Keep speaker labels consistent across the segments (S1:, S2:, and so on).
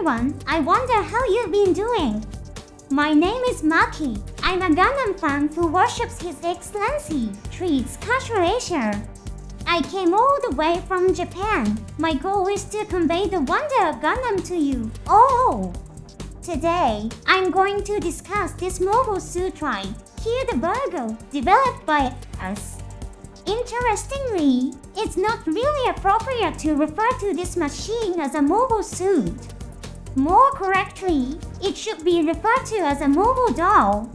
S1: everyone, I wonder how you've been doing. My name is Maki. I'm a Gundam fan who worships His Excellency, treats casual Asia. I came all the way from Japan. My goal is to convey the wonder of Gundam to you. Today, I'm going to discuss this mobile suit right here, the Virgo, developed by us. Interestingly, it's not really appropriate to refer to this machine as a mobile suit. More correctly, it should be referred to as a mobile doll.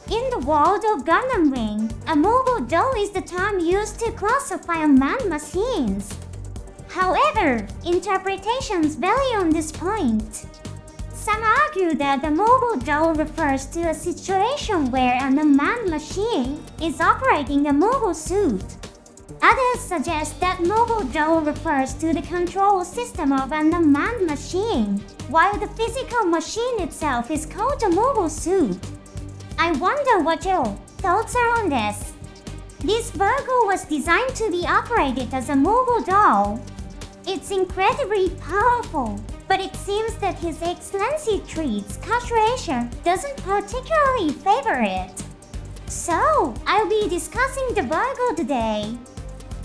S1: In the world of Gundam Wing, a mobile doll is the term used to classify unmanned machines. However, interpretations vary on this point. Some argue that the mobile doll refers to a situation where an unmanned machine is operating a mobile suit. Others suggest that mobile doll refers to the control system of an unmanned machine, while the physical machine itself is called a mobile suit. I wonder what your thoughts are on this. This Virgo was designed to be operated as a mobile doll. It's incredibly powerful, but it seems that His Excellency treats castration doesn't particularly favor it. So, I'll be discussing the Virgo today.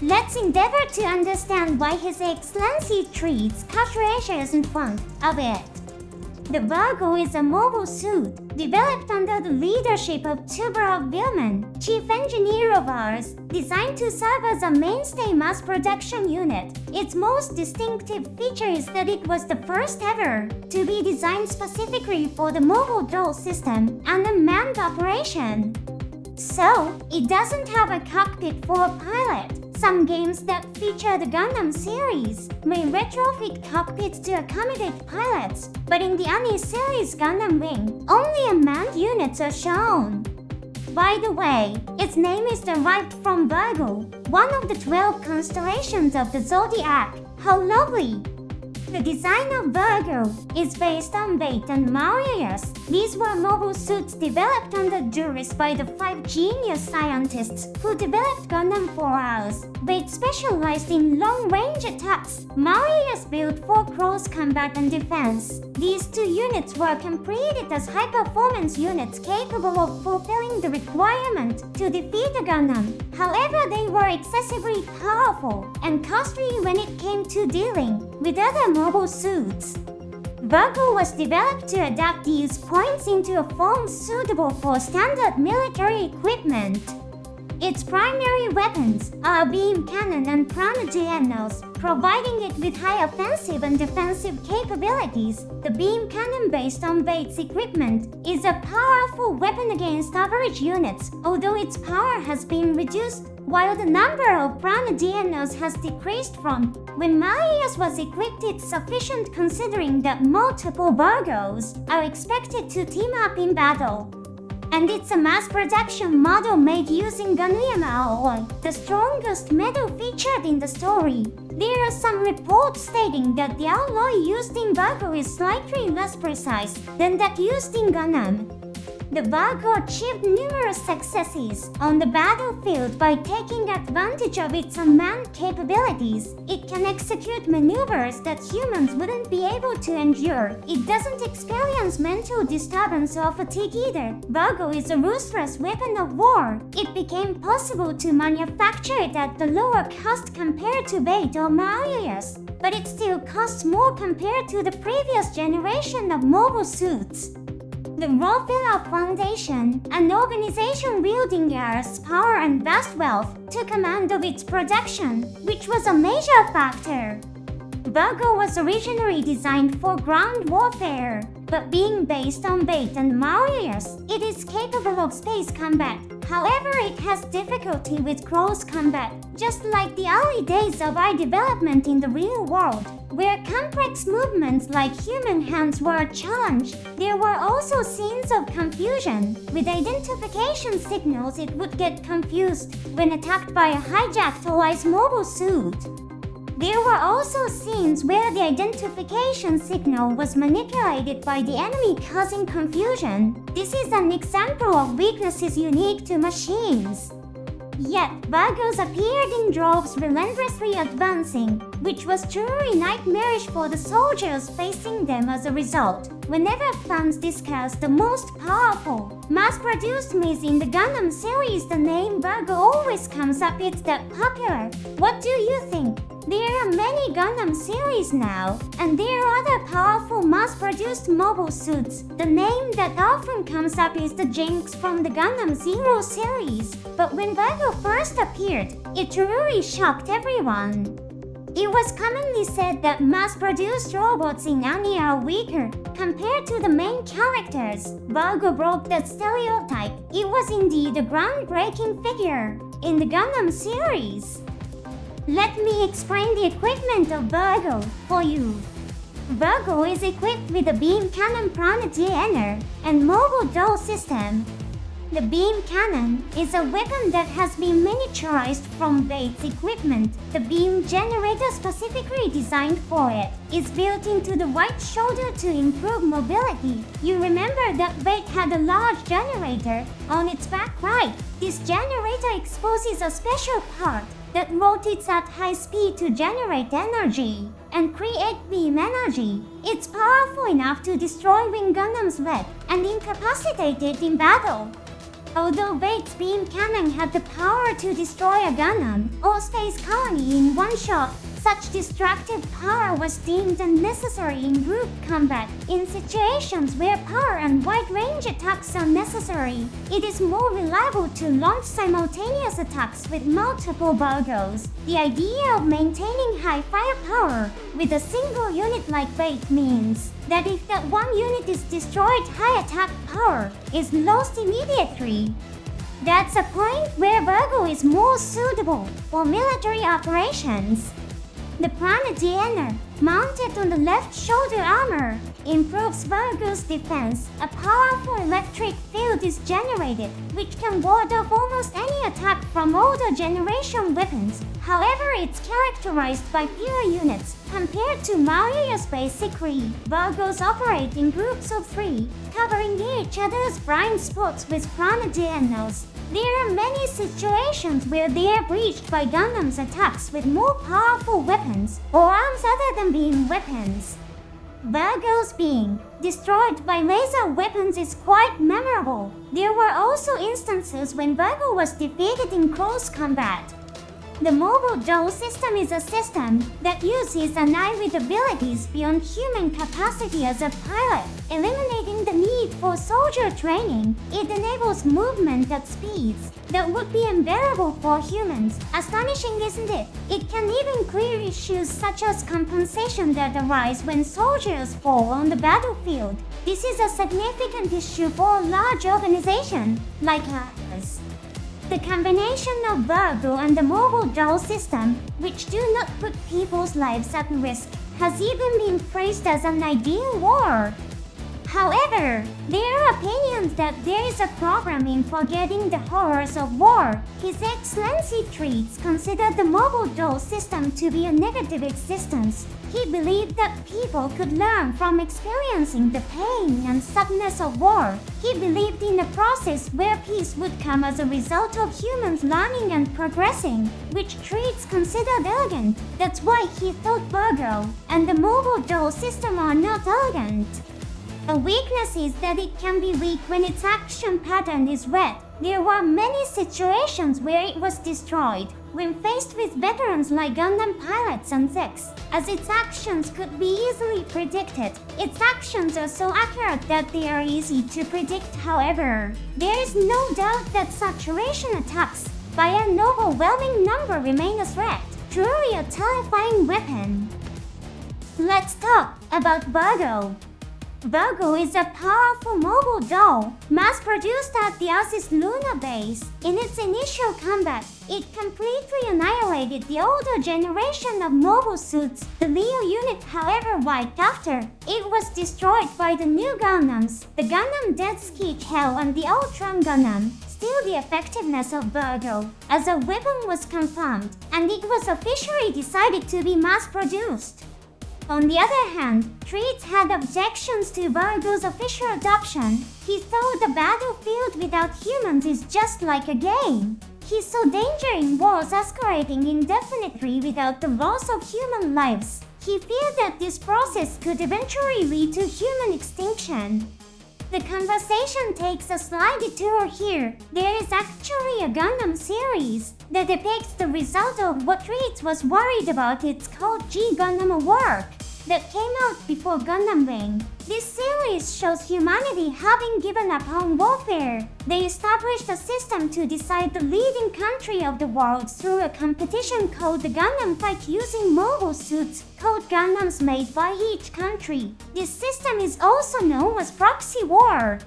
S1: Let's endeavor to understand why His Excellency treats castration isn't fond of it. The Virgo is a mobile suit developed under the leadership of Tuberov Vilman, chief engineer of ours, designed to serve as a mainstay mass production unit. Its most distinctive feature is that it was the first ever to be designed specifically for the mobile doll system and unmanned operation. So, it doesn't have a cockpit for a pilot. Some games that feature the Gundam series may retrofit cockpits to accommodate pilots, but in the Ani series Gundam Wing, only unmanned units are shown. By the way, its name is derived from Virgo, one of the 12 constellations of the zodiac. How lovely! The design of Virgo is based on Bait and Marius. These were mobile suits developed under duress by the 5 genius scientists who developed Gundam for us. Bait specialized in long-range attacks. Marius built for close combat and defense. These two units were completed as high-performance units capable of fulfilling the requirement to defeat a Gundam. However, they were excessively powerful and costly when it came to dealing with other mobile suits. Virgo was developed to adapt these points into a form suitable for standard military equipment. Its primary weapons are a beam cannon and prana-GNOs, providing it with high offensive and defensive capabilities. The beam cannon, based on Bait's equipment, is a powerful weapon against average units, although its power has been reduced, while the number of prana-GNOs has decreased from when Marius was equipped. It's sufficient considering that multiple Virgos are expected to team up in battle. And it's a mass production model made using Gundam alloy, the strongest metal featured in the story. There are some reports stating that the alloy used in Virgo is slightly less precise than that used in Gundam. The Virgo achieved numerous successes on the battlefield by taking advantage of its unmanned capabilities. It can execute maneuvers that humans wouldn't be able to endure. It doesn't experience mental disturbance or fatigue either. Virgo is a ruthless weapon of war. It became possible to manufacture it at the lower cost compared to Bait or Marius, but it still costs more compared to the previous generation of mobile suits. The Rockefeller Foundation, an organization wielding Earth's power and vast wealth, took command of its production, which was a major factor. Virgo was originally designed for ground warfare, but being based on Bait and Marius, it is capable of space combat. However, it has difficulty with close combat, just like the early days of our development in the real world, where complex movements like human hands were a challenge. There were also scenes of confusion. With identification signals, it would get confused when attacked by a hijacked ally's mobile suit. There were also scenes where the identification signal was manipulated by the enemy, causing confusion. This is an example of weaknesses unique to machines. Yet, Virgos appeared in droves relentlessly advancing, which was truly nightmarish for the soldiers facing them as a result. Whenever fans discuss the most powerful, mass-produced mechs in the Gundam series, the name Virgo always comes up. It's that popular. What do you think? There are many Gundam series now, and there are other powerful mass-produced mobile suits. The name that often comes up is the Jinx from the Gundam Zero series. But when Virgo first appeared, it truly shocked everyone. It was commonly said that mass-produced robots in anime are weaker compared to the main characters. Virgo broke that stereotype. It was indeed a groundbreaking figure in the Gundam series. Let me explain the equipment of Virgo for you. Virgo is equipped with a beam cannon Prana-Diener and mobile dual system. The beam cannon is a weapon that has been miniaturized from Bate's equipment. The beam generator specifically designed for it is built into the right shoulder to improve mobility. You remember that Bate had a large generator on its back, right? This generator exposes a special part that rotates at high speed to generate energy and create beam energy. It's powerful enough to destroy Wing Gundam's leg and incapacitate it in battle. Although Bate's beam cannon had the power to destroy a Gundam or space colony in one shot, such destructive power was deemed unnecessary in group combat. In situations where power and wide-range attacks are necessary, it is more reliable to launch simultaneous attacks with multiple Virgos. The idea of maintaining high firepower with a single unit like Bate means that if that one unit is destroyed, high attack power is lost immediately. That's a point where Virgo is more suitable for military operations. The Prana-Diener, mounted on the left shoulder armor, improves Virgo's defense. A powerful electric field is generated, which can ward off almost any attack from older generation weapons. However, it's characterized by fewer units compared to Maria's basically. Virgos operate in groups of 3, covering each other's blind spots with Prana-Dieners. There are many situations where they are breached by Gundam's attacks with more powerful weapons or arms other than beam weapons. Virgos being destroyed by laser weapons is quite memorable. There were also instances when Virgo was defeated in close combat. The mobile dual system is a system that uses an eye with abilities beyond human capacity as a pilot, eliminating the need for soldier training. It enables movement at speeds that would be unbearable for humans. Astonishing, isn't it? It can even clear issues such as compensation that arise when soldiers fall on the battlefield. This is a significant issue for a large organization like ours. The combination of Virgo and the mobile dual system, which do not put people's lives at risk, has even been praised as an ideal war. However, there are opinions that there is a problem in forgetting the horrors of war. His Excellency Treats considered the mobile dual system to be a negative existence. He believed that people could learn from experiencing the pain and sadness of war. He believed in a process where peace would come as a result of humans learning and progressing, which Treats considered elegant. That's why he thought Virgo and the mobile dual system are not elegant. A weakness is that it can be weak when its action pattern is read. There were many situations where it was destroyed when faced with veterans like Gundam pilots and Zex, as its actions could be easily predicted. Its actions are so accurate that they are easy to predict. However, there is no doubt that saturation attacks by an overwhelming number remain a threat, truly a terrifying weapon. Let's talk about Virgo. Virgo is a powerful mobile doll, mass-produced at the Asis Luna base. In its initial combat, it completely annihilated the older generation of mobile suits. The Leo unit, however, wiped after. It was destroyed by the new Gundams, the Gundam Dead Sketch Hell and the Ultron Gundam. Still, the effectiveness of Virgo as a weapon was confirmed, and it was officially decided to be mass-produced. On the other hand, Treats had objections to Virgo's official adoption. He thought the battlefield without humans is just like a game. He saw danger in wars escalating indefinitely without the loss of human lives. He feared that this process could eventually lead to human extinction. The conversation takes a slight detour here. There is actually a Gundam series that depicts the result of what Reeds was worried about. It's called G Gundam Work, that came out before Gundam Wing. This series shows humanity having given up on warfare. They established a system to decide the leading country of the world through a competition called the Gundam Fight using mobile suits called Gundams made by each country. This system is also known as proxy war.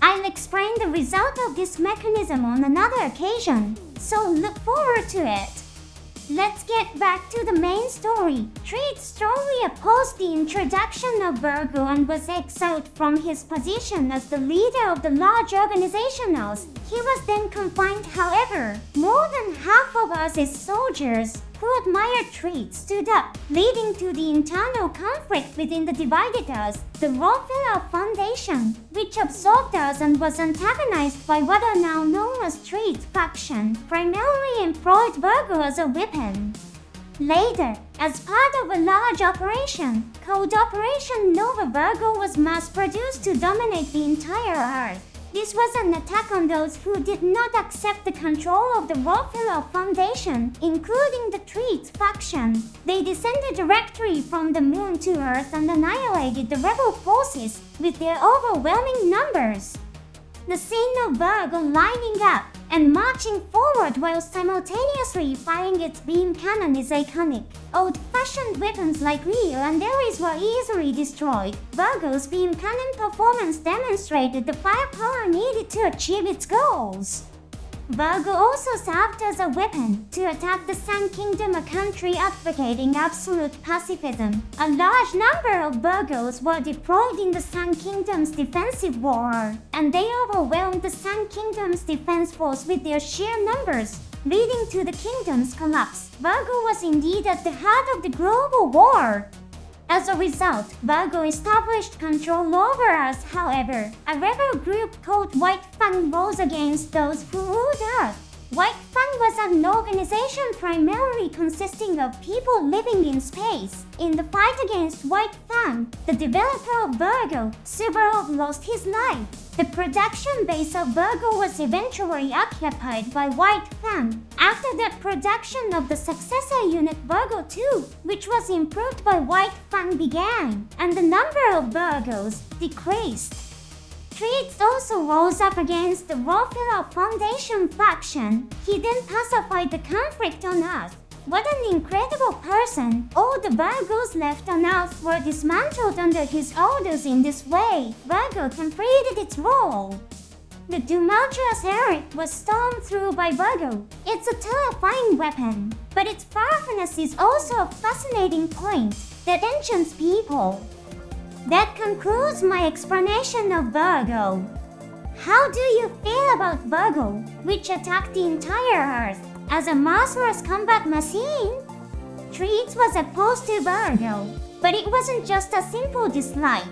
S1: I'll explain the result of this mechanism on another occasion, so look forward to it. Let's get back to the main story. Reed strongly opposed the introduction of Virgo and was exiled from his position as the leader of the large organizationals. He was then confined, however. More than half of OZ's soldiers who admired Reed stood up, leading to the internal conflict within the divided Oz, the Rothwell Foundation, which absorbed Oz and was antagonized by what are now known as Reed's faction, primarily employed Virgo as a weapon. Later, as part of a large operation called Operation Nova, Virgo was mass-produced to dominate the entire Earth. This was an attack on those who did not accept the control of the Rothwell Foundation, including the Reed's faction. They descended directly from the moon to Earth and annihilated the rebel forces with their overwhelming numbers. The scene of Virgo lining up and marching forward while simultaneously firing its beam cannon is iconic. Old-fashioned weapons like Leo and Ares were easily destroyed. Virgo's beam cannon performance demonstrated the firepower needed to achieve its goals. Virgo also served as a weapon to attack the Sun Kingdom, a country advocating absolute pacifism. A large number of Virgos were deployed in the Sun Kingdom's defensive war, and they overwhelmed the Sun Kingdom's defense force with their sheer numbers, leading to the kingdom's collapse. Virgo was indeed at the heart of the global war. As a result, Virgo established control over us. However, a rebel group called White Fang rose against those who ruled Earth. White Fang was an organization primarily consisting of people living in space. In the fight against White Fang, the developer of Virgo, Subaru, lost his life. The production base of Virgo was eventually occupied by White Fang. After that, production of the successor unit Virgo 2, which was improved by White Fang, began, and the number of Virgos decreased. Reed also rose up against the Rothwell Foundation faction. He then pacified the conflict on Earth. What an incredible person! All the Virgos left on Earth were dismantled under his orders. In this way, Virgo completed its role. The tumultuous Eric was stormed through by Virgo. It's a terrifying weapon, but its powerfulness is also a fascinating point that enchants people. That concludes my explanation of Virgo. How do you feel about Virgo, which attacked the entire Earth as a merciless combat machine? Reed was opposed to Virgo, but it wasn't just a simple dislike.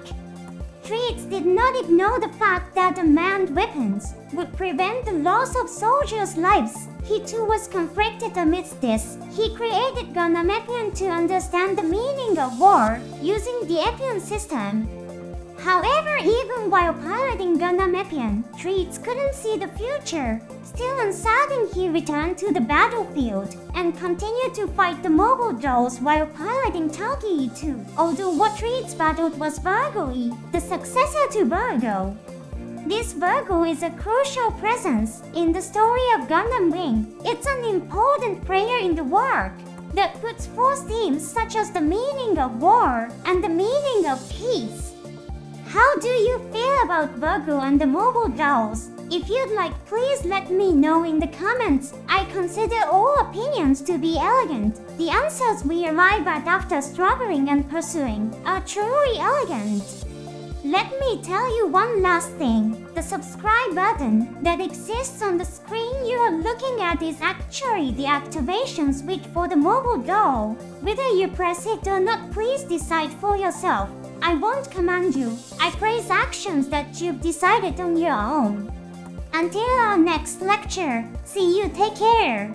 S1: Reed did not ignore the fact that unmanned weapons would prevent the loss of soldiers' lives. He too was conflicted amidst this. He created Gundam Epion to understand the meaning of war using the Epion system. However, even while piloting Gundam Epion, Reed couldn't see the future. Still uncertain, he returned to the battlefield and continued to fight the mobile dolls while piloting Talkie 2. Although what Reed battled was Virgo E, the successor to Virgo. This Virgo is a crucial presence in the story of Gundam Wing. It's an important player in the work that puts forth themes such as the meaning of war and the meaning of peace. How do you feel about Virgo and the mobile dolls? If you'd like, please let me know in the comments. I consider all opinions to be elegant. The answers we arrive at after struggling and pursuing are truly elegant. Let me tell you one last thing. The subscribe button that exists on the screen you are looking at is actually the activation switch for the mobile doll. Whether you press it or not, please decide for yourself. I won't command you. I praise actions that you've decided on your own. Until our next lecture, see you, take care.